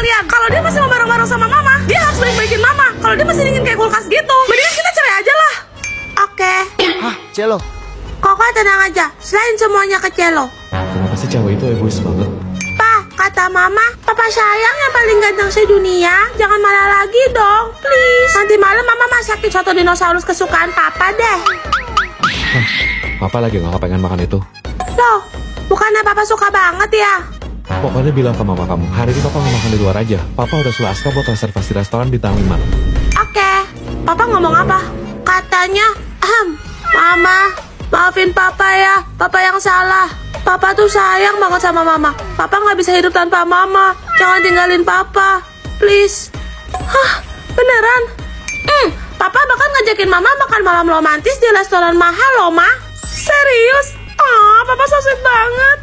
kalian. Kalau dia masih mau bareng-bareng sama mama, dia harus baik-baikin mama. Kalau dia masih dingin kayak kulkas gitu, mendingan kita cerai aja lah. Oke. Hah, Celo? Koko tenang aja, selain semuanya ke Celo. Kenapa sih cewek itu egois banget? Pa, kata mama, papa sayang yang paling ganteng sedunia. Jangan marah lagi dong, please. Nanti malam mama masakin soto dinosaurus kesukaan papa deh. Papa lagi gak pengen makan itu. Loh, bukannya papa suka banget ya? Pokoknya bilang ke mama kamu, hari ini papa mau makan di luar aja. Papa udah suruh Aska buat reservasi restoran bintang 5. Oke, papa ngomong apa? Katanya, mama, maafin papa ya, papa yang salah. Papa tuh sayang banget sama mama. Papa gak bisa hidup tanpa mama. Jangan tinggalin papa, please. Hah, beneran? Papa bahkan ngajakin mama makan malam romantis di restoran mahal loh, Ma. Serius? Oh, papa so sweet banget.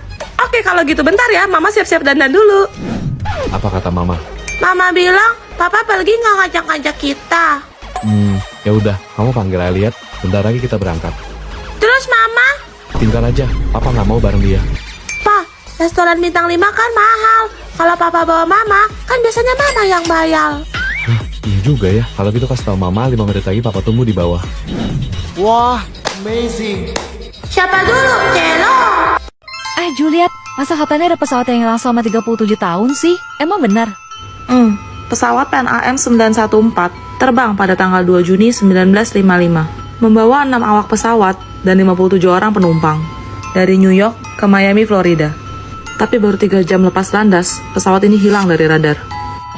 Oke, kalau gitu bentar ya, mama siap-siap dandan dulu. Apa kata mama? Mama bilang, papa pergi nggak ngajak-ngajak kita. Ya udah, kamu panggil Elliot. Bentar lagi kita berangkat. Terus mama? Tinggal aja, papa nggak mau bareng dia. Pa, restoran bintang 5 kan mahal. Kalau papa bawa mama, kan biasanya mama yang bayar. Iya juga ya, kalau gitu kasih tau mama 5 menit lagi papa tunggu di bawah. Wah, amazing. Siapa dulu? Celo. Juliet, masa katanya ada pesawat yang hilang selama 37 tahun sih? Emang benar? Pesawat PNAM 914 terbang pada tanggal 2 Juni 1955, membawa 6 awak pesawat dan 57 orang penumpang dari New York ke Miami, Florida. Tapi baru 3 jam lepas landas, pesawat ini hilang dari radar.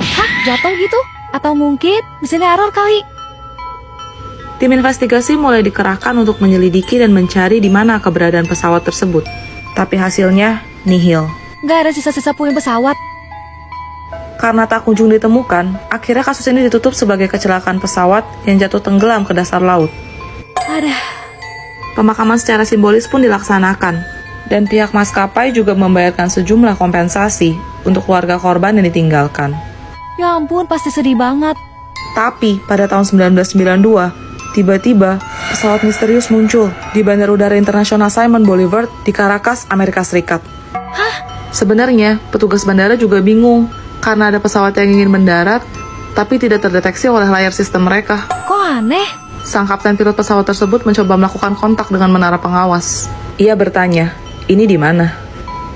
Hah? Jatuh gitu? Atau mungkin mesinnya error kali? Tim investigasi mulai dikerahkan untuk menyelidiki dan mencari di mana keberadaan pesawat tersebut. Tapi hasilnya nihil. Nggak ada sisa-sisa puing pesawat. Karena tak kunjung ditemukan, akhirnya kasus ini ditutup sebagai kecelakaan pesawat yang jatuh tenggelam ke dasar laut. Ada. Pemakaman secara simbolis pun dilaksanakan, dan pihak maskapai juga membayarkan sejumlah kompensasi untuk keluarga korban yang ditinggalkan. Ya ampun, pasti sedih banget. Tapi pada tahun 1992, tiba-tiba pesawat misterius muncul di Bandara Udara Internasional Simon Bolivar di Caracas, Amerika Serikat. Sebenarnya, petugas bandara juga bingung karena ada pesawat yang ingin mendarat, tapi tidak terdeteksi oleh layar sistem mereka. Kok aneh? Sang kapten pilot pesawat tersebut mencoba melakukan kontak dengan menara pengawas. Ia bertanya, ini di mana?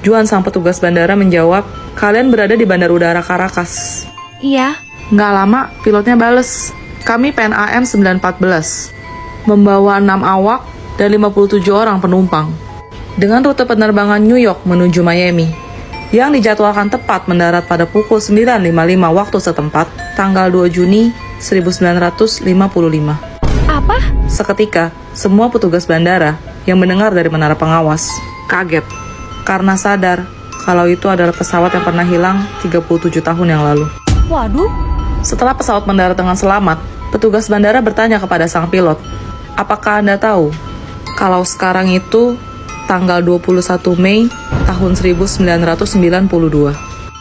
Juan sang petugas bandara menjawab, kalian berada di Bandara Udara Caracas. Iya. Nggak lama, pilotnya bales, kami PNAM 914, membawa 6 awak dan 57 orang penumpang, dengan rute penerbangan New York menuju Miami, yang dijadwalkan tepat mendarat pada pukul 9.55 waktu setempat, tanggal 2 Juni 1955. Apa? Seketika, semua petugas bandara yang mendengar dari menara pengawas kaget karena sadar kalau itu adalah pesawat yang pernah hilang 37 tahun yang lalu. Waduh. Setelah pesawat mendarat dengan selamat, petugas bandara bertanya kepada sang pilot, apakah Anda tahu kalau sekarang itu tanggal 21 Mei tahun 1992?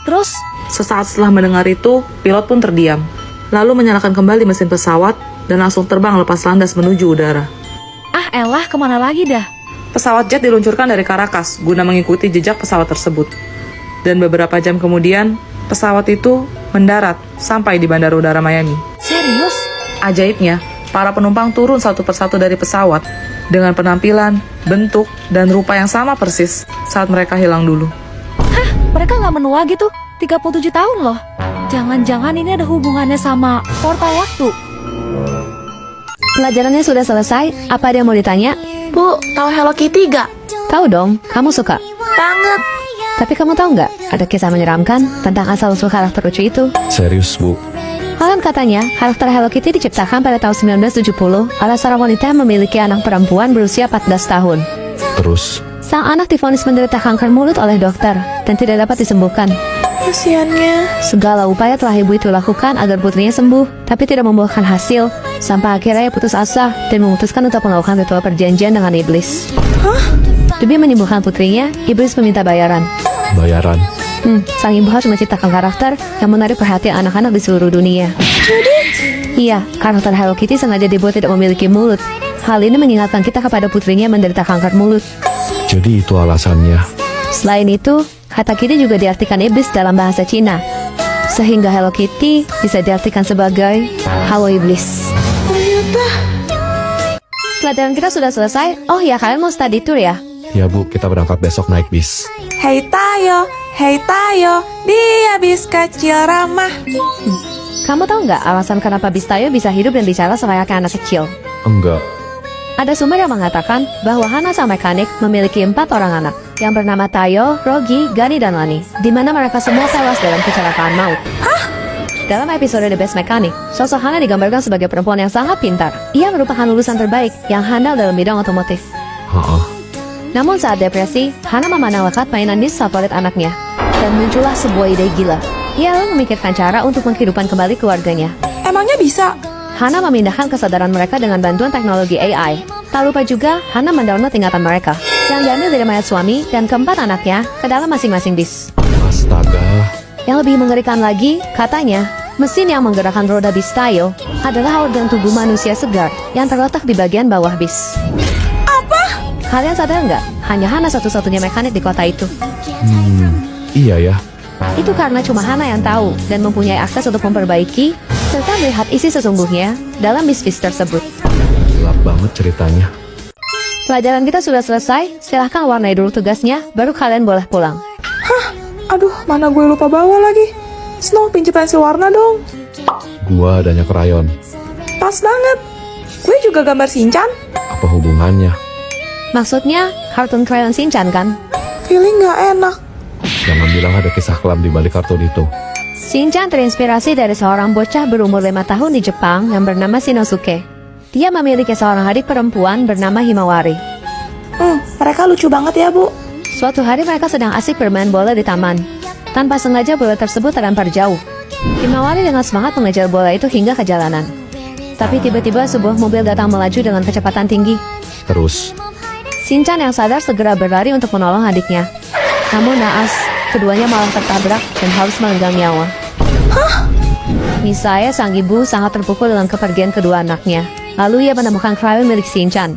Terus? Sesaat setelah mendengar itu, pilot pun terdiam, lalu menyalakan kembali mesin pesawat dan langsung terbang lepas landas menuju udara. Ah elah, kemana lagi dah? Pesawat jet diluncurkan dari Caracas guna mengikuti jejak pesawat tersebut. Dan beberapa jam kemudian, pesawat itu mendarat sampai di Bandara Udara Miami. Serius? Ajaibnya, para penumpang turun satu persatu dari pesawat dengan penampilan, bentuk, dan rupa yang sama persis saat mereka hilang dulu. Hah? Mereka nggak menua gitu? 37 tahun loh. Jangan-jangan ini ada hubungannya sama portal waktu. Pelajarannya sudah selesai. Apa ada yang mau ditanya? Bu, tahu Hello Kitty gak? Tahu dong, kamu suka. Banget. Tapi kamu tahu nggak, ada kisah menyeramkan tentang asal-usul karakter lucu itu? Serius, Bu? Konon katanya, karakter Hello Kitty diciptakan pada tahun 1970 oleh seorang wanita yang memiliki anak perempuan berusia 14 tahun. Terus? Sang anak divonis menderita kanker mulut oleh dokter dan tidak dapat disembuhkan. Kasiannya. Segala upaya telah ibu itu lakukan agar putrinya sembuh, tapi tidak membuahkan hasil. Sampai akhirnya ia putus asa dan memutuskan untuk melakukan ritual perjanjian dengan iblis. Demi menyembuhkan putrinya, iblis meminta bayaran. Bayaran? Sang ibu harus menciptakan karakter yang menarik perhatian anak-anak di seluruh dunia. Iya, karakter Hello Kitty sengaja dibuat tidak memiliki mulut. Hal ini mengingatkan kita kepada putrinya yang menderita kanker mulut. Jadi itu alasannya. Selain itu, kata Kitty juga diartikan iblis dalam bahasa Cina. Sehingga Hello Kitty bisa diartikan sebagai Halo Iblis. Pelajaran kita sudah selesai. Oh ya, kalian mau study tour ya? Ya Bu, kita berangkat besok naik bis. Hei Tayo, dia bis kecil ramah. Kamu tahu nggak alasan kenapa bis Tayo bisa hidup dan bicara selayaknya anak kecil? Enggak. Ada sumber yang mengatakan bahwa Hana sang mekanik memiliki 4 orang anak yang bernama Tayo, Rogi, Gani, dan Lani, di mana mereka semua tewas dalam kecelakaan maut. Dalam episode The Best Mechanic, sosok Hana digambarkan sebagai perempuan yang sangat pintar. Ia merupakan lulusan terbaik yang handal dalam bidang otomotif. Heeh. Namun saat depresi, Hana memandang lekat mainan dis favorit anaknya, dan muncullah sebuah ide gila. Ia lalu memikirkan cara untuk menghidupkan kembali keluarganya. Emangnya bisa? Hana memindahkan kesadaran mereka dengan bantuan teknologi AI. Tak lupa juga, Hana mendownload ingatan mereka, yang diambil dari mayat suami dan keempat anaknya ke dalam masing-masing bis. Astaga. Yang lebih mengerikan lagi, katanya, mesin yang menggerakkan roda bis Tayo adalah organ tubuh manusia segar yang terletak di bagian bawah bis. Apa? Kalian sadar nggak? Hanya Hana satu-satunya mekanik di kota itu. Iya ya. Itu karena cuma Hana yang tahu dan mempunyai akses untuk memperbaiki serta melihat isi sesungguhnya dalam bis-bis tersebut. Gelap banget ceritanya. Pelajaran kita sudah selesai, silahkan warnai dulu tugasnya, baru kalian boleh pulang. Aduh, mana gue lupa bawa lagi. Snow, pinjem pensil warna dong. Gua adanya krayon. Pas banget. Gue juga gambar Shinchan. Apa hubungannya? Maksudnya, kartun krayon Shinchan kan? Feeling gak enak. Jangan bilang ada kisah kelam di balik kartun itu. Shinchan terinspirasi dari seorang bocah berumur 5 tahun di Jepang yang bernama Shinosuke. Dia memiliki seorang adik perempuan bernama Himawari. Mereka lucu banget ya, Bu. Suatu hari mereka sedang asik bermain bola di taman. Tanpa sengaja bola tersebut terlempar jauh. Himawari dengan semangat mengejar bola itu hingga ke jalanan. Tapi tiba-tiba sebuah mobil datang melaju dengan kecepatan tinggi. Terus, Shinchan yang sadar segera berlari untuk menolong adiknya. Namun naas, keduanya malah tertabrak dan harus melenggang nyawa. Misaya, sang ibu, sangat terpukul dengan kepergian kedua anaknya. Lalu ia menemukan krayon milik Shinchan.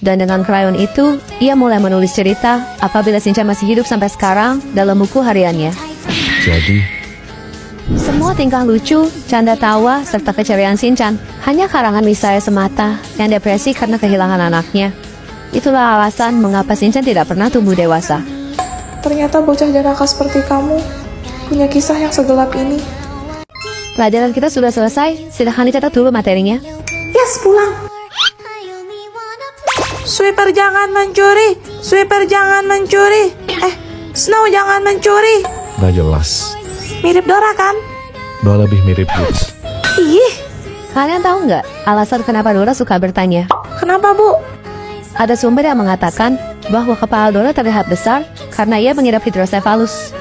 Dan dengan krayon itu, ia mulai menulis cerita apabila Shinchan masih hidup sampai sekarang dalam buku hariannya. jadi Semua tingkah lucu, canda tawa, serta keceriaan Shinchan hanya karangan Misaya semata yang depresi karena kehilangan anaknya. Itulah alasan mengapa Shinchan tidak pernah tumbuh dewasa. Ternyata bocah jenaka seperti kamu punya kisah yang segelap ini. Pelajaran kita sudah selesai, silahkan dicatat dulu materinya. Yes, pulang. Sweeper jangan mencuri. Sweeper jangan mencuri. Snow jangan mencuri. gak jelas. Mirip Dora kan? Udah lebih mirip Boots. Ih, Kalian tahu nggak alasan kenapa Dora suka bertanya? kenapa, Bu? Ada sumber yang mengatakan bahwa kepala Dora terlihat besar karena ia mengidap hidrosefalus.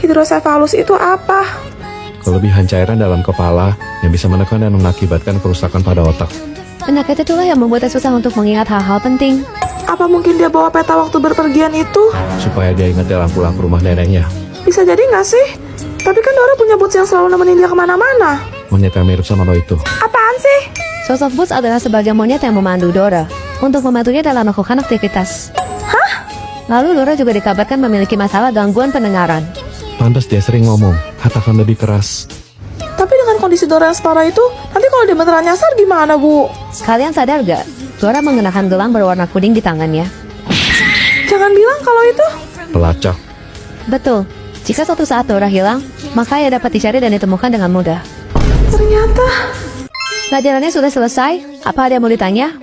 Hidrosefalus itu apa? Kelebihan cairan dalam kepala yang bisa menekan dan mengakibatkan kerusakan pada otak. Penyakit itulah yang membuatnya susah untuk mengingat hal-hal penting. Apa mungkin dia bawa peta waktu berpergian itu? Supaya dia ingat dalam pulang ke rumah neneknya. Bisa jadi nggak sih? Tapi kan Dora punya Boots yang selalu nemenin dia kemana-mana. Monyet yang mirip sama lo itu. Apaan sih? Sosok Boots adalah sebagai monyet yang memandu Dora untuk membantunya dalam melakukan aktivitas. Lalu Dora juga dikabarkan memiliki masalah gangguan pendengaran. Pantas dia sering ngomong, katakan lebih keras. Tapi dengan kondisi Dora yang separah itu, nanti kalau dia beneran nyasar gimana, Bu? Kalian sadar gak? Dora mengenakan gelang berwarna kuning di tangannya. Jangan bilang kalau itu. Pelacak. Betul, jika suatu saat Dora hilang, maka ia dapat dicari dan ditemukan dengan mudah. Ternyata. Pelajarannya sudah selesai, apa ada yang mau ditanya?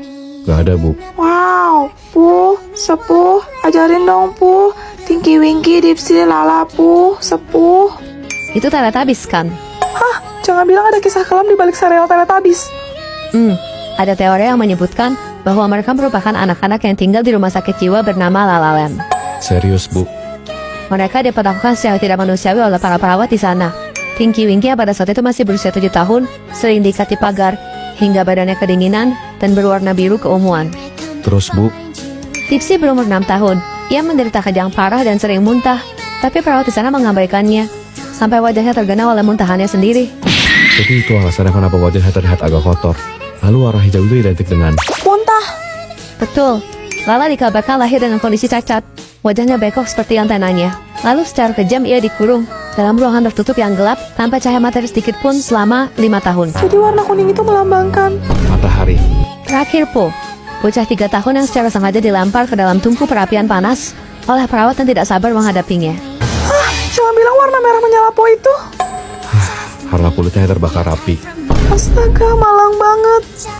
Gak ada, Bu. Wow, Pu, Sepuh, ajarin dong, Pu. Tinky Winky, Dipsy, Lala, Pu, Sepuh. Itu Teletubbies kan? Hah, jangan bilang ada kisah kelam di balik serial Teletubbies. Ada teori yang menyebutkan bahwa mereka merupakan anak-anak yang tinggal di rumah sakit jiwa bernama La La Land. Serius, Bu. Mereka diperlakukan secara tidak manusiawi oleh para perawat di sana. Tinky Winky yang pada saat itu masih berusia 7 tahun, sering diikat di pagar, hingga badannya kedinginan dan berwarna biru keunguan. Terus, Bu, Dipsy berumur 6 tahun. Ia menderita kejang parah dan sering muntah, tapi perawat di sana mengabaikannya, sampai wajahnya tergenang oleh muntahannya sendiri. jadi itu alasannya kenapa wajahnya terlihat agak kotor. Lalu warna hijau itu identik dengan Muntah. Betul, Lala dikabarkan lahir dengan kondisi cacat. Wajahnya bengkok seperti antenanya. Lalu secara kejam ia dikurung, dalam ruangan tertutup yang gelap tanpa cahaya matahari sedikit pun selama 5 tahun. Jadi warna kuning itu melambangkan... Matahari. Terakhir Po, bocah 3 tahun yang secara sengaja dilempar ke dalam tungku perapian panas oleh perawat yang tidak sabar menghadapinya. Jangan bilang warna merah menyala Po itu. Karena kulitnya terbakar api. Astaga, malang banget.